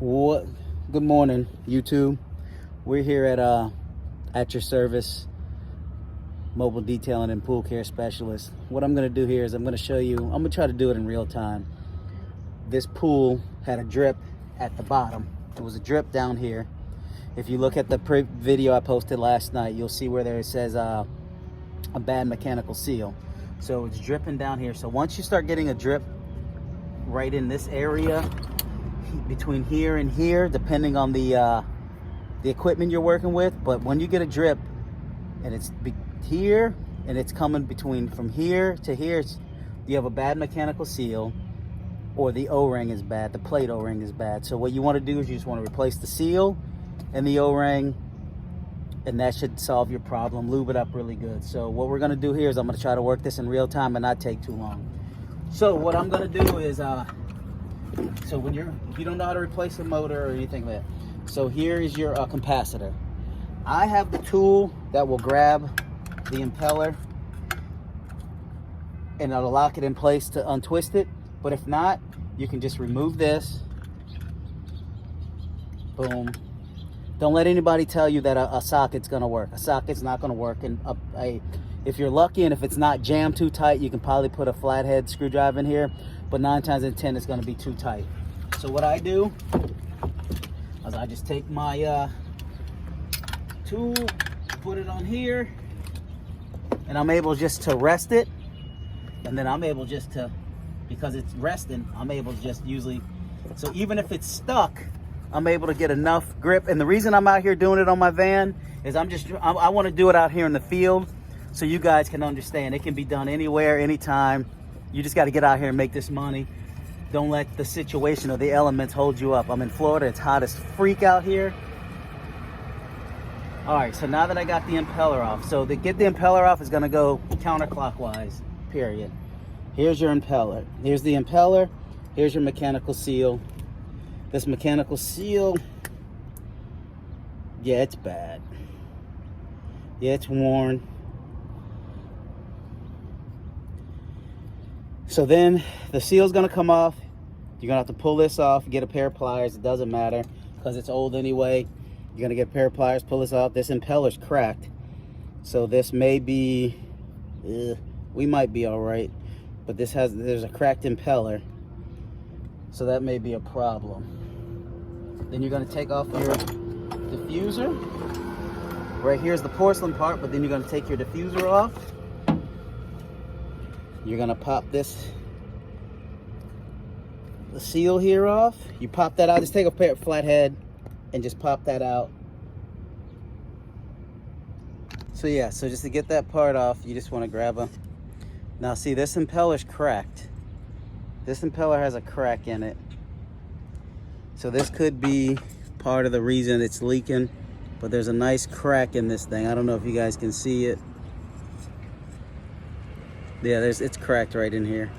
What? Good morning, YouTube. We're here at your service, mobile detailing and pool care specialist. What I'm going to do here is I'm going to show you. I'm going to try to do it in real time. This pool had a drip at the bottom. There was a drip down here. If you look at the video I posted last night, you'll see where there it says a bad mechanical seal. So it's dripping down here. So once you start getting a drip right in this area, between here and here, depending on the equipment you're working with, but when you get a drip and it's here and it's coming between from here to here, you have a bad mechanical seal, or the O-ring is bad, the plate O-ring is bad. So what you want to do is you just want to replace the seal and the O-ring, and that should solve your problem. Lube it up really good. So what we're going to do here is I'm going to try to work this in real time and not take too long. So what I'm going to do is so if you don't know how to replace a motor or anything like that, so here is your capacitor. I have the tool that will grab the impeller and it'll lock it in place to untwist it. But if not, you can just remove this. Boom. Don't let anybody tell you that a socket's gonna work. A socket's not gonna work. And if you're lucky and if it's not jammed too tight, you can probably put a flathead screwdriver in here. But 9 times out of 10, it's gonna be too tight. So what I do is I just take my tool, put it on here, and I'm able just to rest it. And then I'm able just to, because it's resting, I'm able to just usually, so even if it's stuck, I'm able to get enough grip. And the reason I'm out here doing it on my van is I want to do it out here in the field so you guys can understand. It can be done anywhere, anytime. You just got to get out here and make this money. Don't let the situation or the elements hold you up. I'm in Florida. It's hot as freak out here. All right, so now that I got the impeller off, so to get the impeller off is going to go counterclockwise, period. Here's your impeller. Here's the impeller. Here's your mechanical seal. This mechanical seal, yeah, it's bad. Yeah, it's worn. So then the seal's gonna come off. You're gonna have to pull this off, get a pair of pliers. It doesn't matter because it's old anyway. You're gonna get a pair of pliers, pull this off. This impeller's cracked. So this may be, we might be all right, but there's a cracked impeller. So that may be a problem. Then you're gonna take off your diffuser. Right here's the porcelain part, but then you're gonna take your diffuser off. You're gonna pop the seal here off. You pop that out, just take a pair of flathead and just pop that out. So yeah, so just to get that part off, you just wanna grab now see, this impeller's cracked. This impeller has a crack in it. So this could be part of the reason it's leaking, but there's a nice crack in this thing. I don't know if you guys can see it. Yeah, it's cracked right in here.